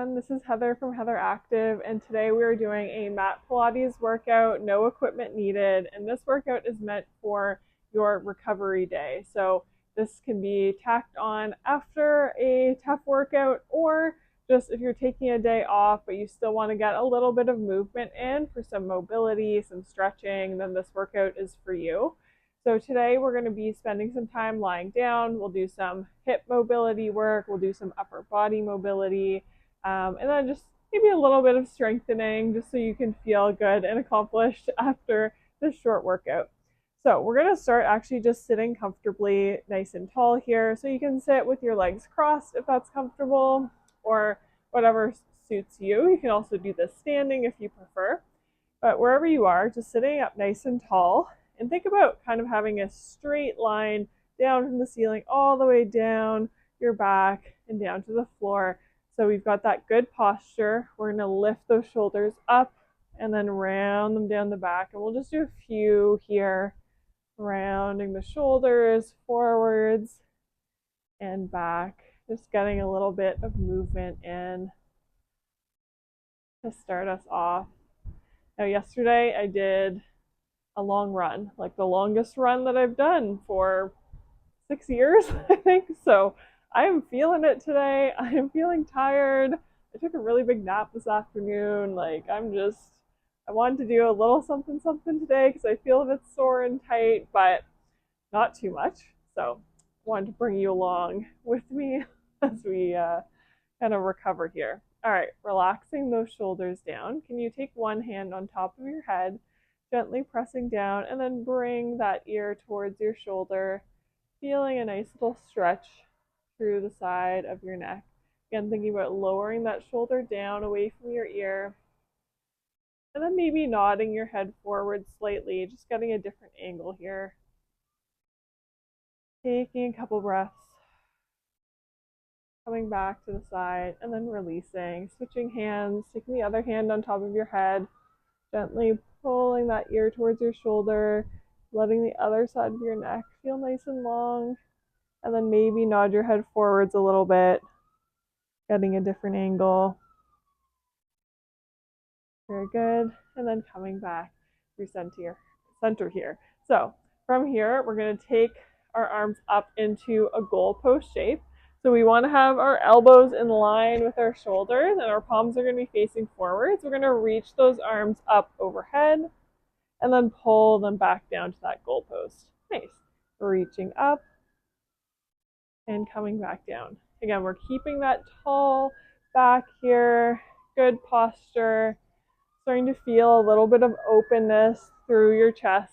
everyone, this is Heather from Heather Active, and today we are doing a Mat Pilates workout, no equipment needed, and this workout is meant for your recovery day. So this can be tacked on after a tough workout, or just if you're taking a day off but you still want to get a little bit of movement in for some mobility, some stretching, then this workout is for you. So today we're going to be spending some time lying down. We'll do some hip mobility work. We'll do some upper body mobility, and then just maybe a little bit of strengthening just so you can feel good and accomplished after this short workout. So we're going to start actually just sitting comfortably, nice and tall here. So you can sit with your legs crossed if that's comfortable, or whatever suits you. You can also do this standing if you prefer. But wherever you are, just sitting up nice and tall. And think about kind of having a straight line down from the ceiling all the way down your back and down to the floor. So we've got that good posture. We're going to lift those shoulders up and then round them down the back. And we'll just do a few here, rounding the shoulders forwards and back. Just getting a little bit of movement in to start us off. Now yesterday I did a long run, like the longest run that I've done for 6 years, I think. So I am feeling it today. I am feeling tired. I took a really big nap this afternoon. I wanted to do a little something today because I feel a bit sore and tight, but not too much. So I wanted to bring you along with me as we kind of recover here. All right, relaxing those shoulders down. Can you take one hand on top of your head, gently pressing down, and then bring that ear towards your shoulder, feeling a nice little stretch through the side of your neck. Again, thinking about lowering that shoulder down away from your ear, and then maybe nodding your head forward slightly, just getting a different angle here. Taking a couple breaths, coming back to the side, and then releasing, switching hands, taking the other hand on top of your head, gently pulling that ear towards your shoulder, letting the other side of your neck feel nice and long, and then maybe nod your head forwards a little bit, getting a different angle. Very good. And then coming back through center here. So from here, we're going to take our arms up into a goalpost shape. So we want to have our elbows in line with our shoulders, and our palms are going to be facing forwards. We're going to reach those arms up overhead and then pull them back down to that goalpost. Nice. Reaching up and coming back down. Again, we're keeping that tall back here. Good posture. Starting to feel a little bit of openness through your chest.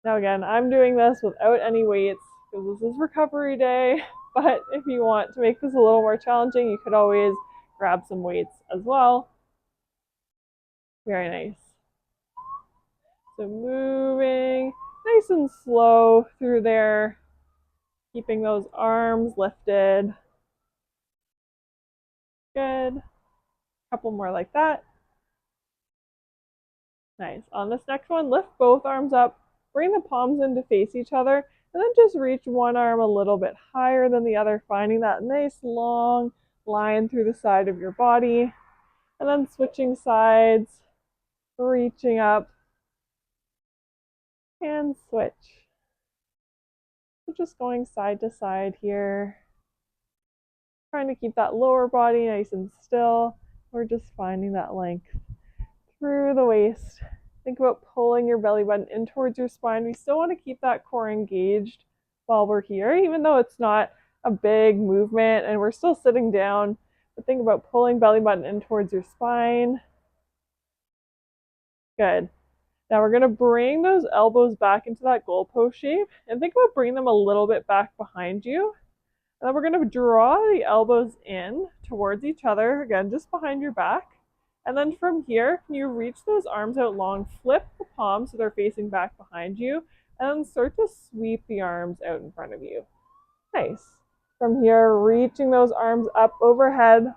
Now again, I'm doing this without any weights because this is recovery day, but if you want to make this a little more challenging, you could always grab some weights as well. Very nice. So moving nice and slow through there, keeping those arms lifted. Good. Couple more like that. Nice. On this next one, lift both arms up, bring the palms in to face each other, and then just reach one arm a little bit higher than the other, finding that nice long line through the side of your body. And then switching sides, reaching up, and switch. So just going side to side here, trying to keep that lower body nice and still. We're just finding that length through the waist. Think about pulling your belly button in towards your spine. We still want to keep that core engaged while we're here, even though it's not a big movement and we're still sitting down. But think about pulling belly button in towards your spine. Good. Now we're going to bring those elbows back into that goalpost shape, and think about bringing them a little bit back behind you. And then we're going to draw the elbows in towards each other, again, just behind your back. And then from here, can you reach those arms out long, flip the palms so they're facing back behind you, and then start to sweep the arms out in front of you. Nice. From here, reaching those arms up overhead,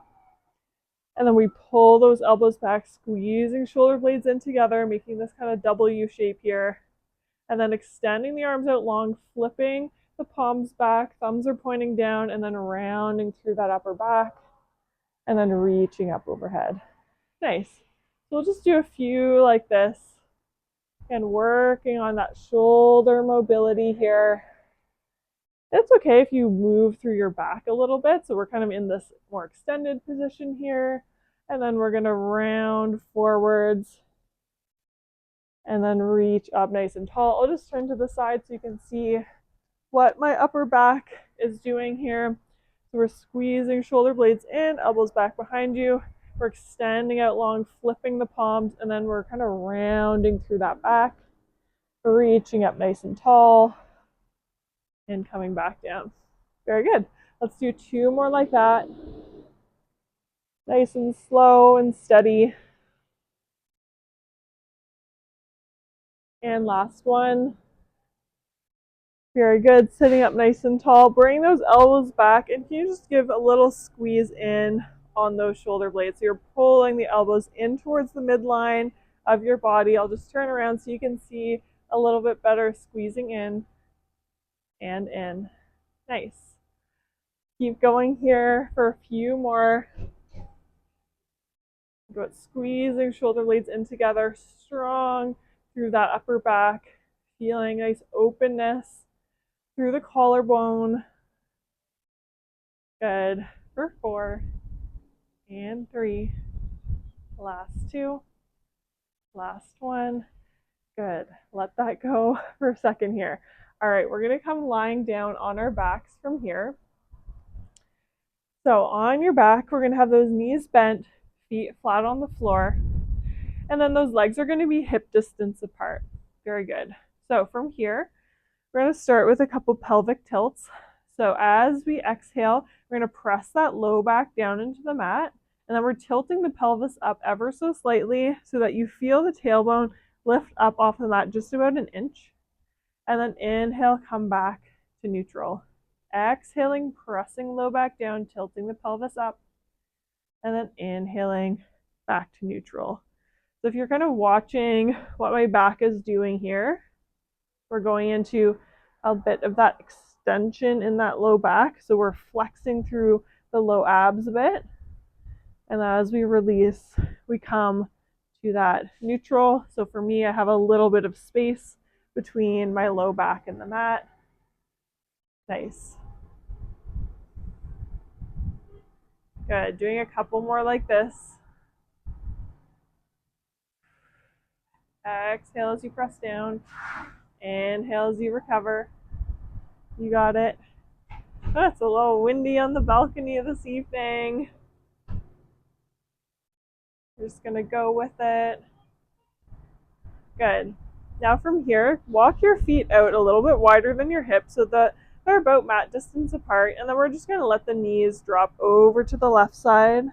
and then we pull those elbows back, squeezing shoulder blades in together, making this kind of W shape here. And then extending the arms out long, flipping the palms back, thumbs are pointing down, and then rounding through that upper back. and then reaching up overhead. Nice. So we'll just do a few like this and working on that shoulder mobility here. It's okay if you move through your back a little bit. So we're kind of in this more extended position here. And then we're going to round forwards and then reach up nice and tall. I'll just turn to the side so you can see what my upper back is doing here. So we're squeezing shoulder blades in, elbows back behind you. We're extending out long, flipping the palms, and then we're kind of rounding through that back, reaching up nice and tall, and coming back down. Very good. Let's do 2 more like that. Nice and slow and steady. And last one. Very good. Sitting up nice and tall. Bring those elbows back, and can you just give a little squeeze in on those shoulder blades? So you're pulling the elbows in towards the midline of your body. I'll just turn around so you can see a little bit better, squeezing in and in. Nice. Keep going here for a few more. Go squeezing shoulder blades in together, strong through that upper back, feeling nice openness through the collarbone. Good. For 4 and 3. Last 2. Last 1. Good. Let that go for a second here. All right, we're going to come lying down on our backs from here. So on your back, we're going to have those knees bent, feet flat on the floor, and then those legs are going to be hip distance apart. Very good. So from here, we're going to start with a couple pelvic tilts. So as we exhale, we're going to press that low back down into the mat, and then we're tilting the pelvis up ever so slightly so that you feel the tailbone lift up off the mat just about an inch. And then inhale, come back to neutral. Exhaling, pressing low back down, tilting the pelvis up, and then inhaling back to neutral. So if you're kind of watching what my back is doing here, we're going into a bit of that extension in that low back. So we're flexing through the low abs a bit. And as we release, we come to that neutral. So for me, I have a little bit of space between my low back and the mat. Nice. Good. Doing a couple more like this. Exhale as you press down. Inhale as you recover. You got it. Oh, it's a little windy on the balcony this evening. We're just going to go with it. Good. Now from here, walk your feet out a little bit wider than your hips so that they're about mat distance apart. And then we're just going to let the knees drop over to the left side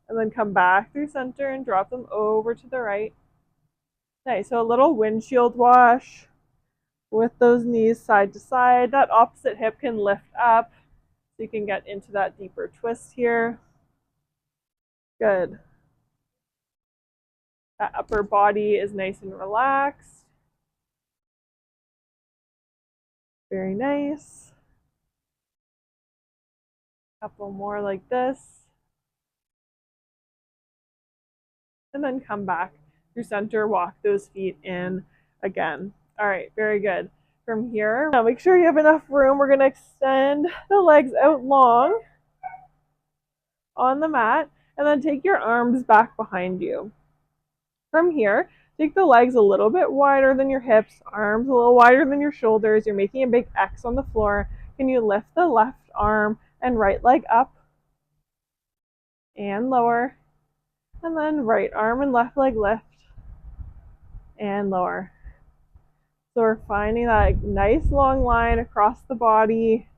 and then come back through center and drop them over to the right. Nice. So a little windshield wash with those knees side to side. That opposite hip can lift up so you can get into that deeper twist here. Good. That upper body is nice and relaxed. Very nice. Couple more like this. And then come back through center, walk those feet in again. All right, very good. From here, now make sure you have enough room. We're going to extend the legs out long on the mat, and then take your arms back behind you. From here, take the legs a little bit wider than your hips, arms a little wider than your shoulders. You're making a big X on the floor. Can you lift the left arm and right leg up and lower? And then right arm and left leg lift and lower. So we're finding that nice long line across the body.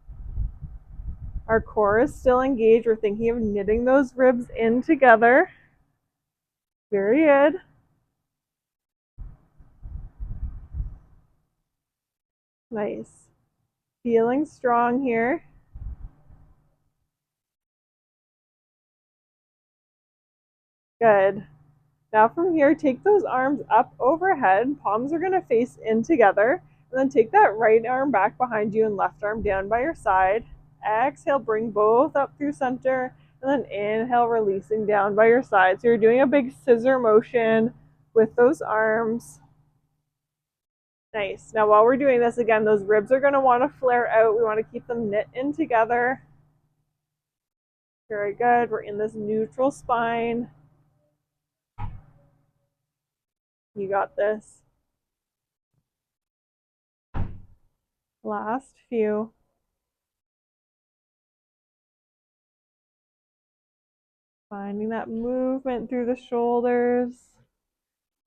Our core is still engaged. We're thinking of knitting those ribs in together. Very good. Nice. Feeling strong here. Good. Now from here, take those arms up overhead. Palms are going to face in together. And then take that right arm back behind you and left arm down by your side. Exhale, bring both up through center. And then inhale, releasing down by your side. So you're doing a big scissor motion with those arms. Nice. Now while we're doing this, again, those ribs are going to want to flare out. We want to keep them knit in together. Very good. We're in this neutral spine. You got this. Last few. Finding that movement through the shoulders.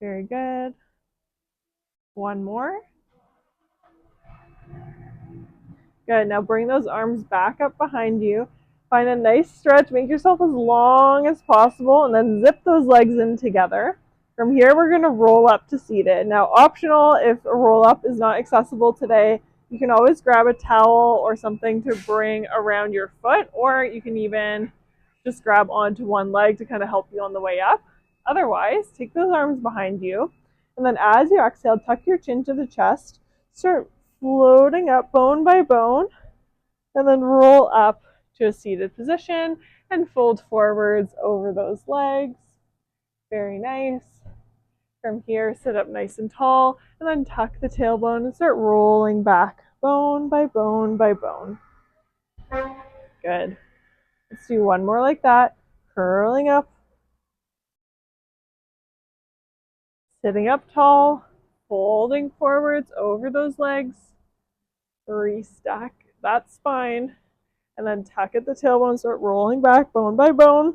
Very good. One more. Good. Now bring those arms back up behind you. Find a nice stretch. Make yourself as long as possible and then zip those legs in together. From here, we're going to roll up to seated. Now, optional, if a roll up is not accessible today, you can always grab a towel or something to bring around your foot, or you can even just grab onto one leg to kind of help you on the way up. Otherwise, take those arms behind you. And then as you exhale, tuck your chin to the chest. Start floating up bone by bone. And then roll up to a seated position and fold forwards over those legs. Very nice. From here, sit up nice and tall, and then tuck the tailbone and start rolling back, bone by bone by bone. Good. Let's do one more like that. Curling up, sitting up tall, folding forwards over those legs. Restack that spine, and then tuck at the tailbone, start rolling back, bone by bone.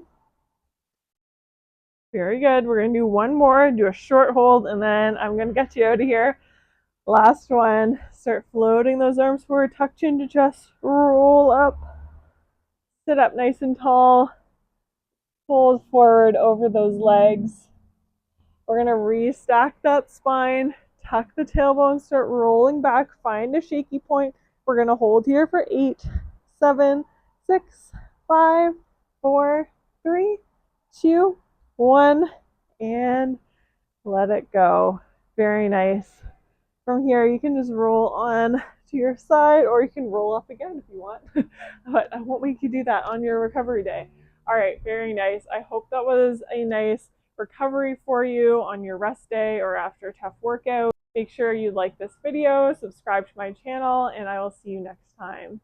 Very good. We're going to do one more, do a short hold, and then I'm going to get you out of here. Last one. Start floating those arms forward, tuck chin to chest, roll up, sit up nice and tall, fold forward over those legs. We're going to restack that spine, tuck the tailbone, start rolling back, find a shaky point. We're going to hold here for 8, 7, 6, 5, 4, 3, 2, 1, and let it go. Very nice. From here, you can just roll on to your side, or you can roll up again if you want, but I won't make you do that on your recovery day. All right, very nice. I hope that was a nice recovery for you on your rest day or after a tough workout. Make sure you like this video, subscribe to my channel, and I will see you next time.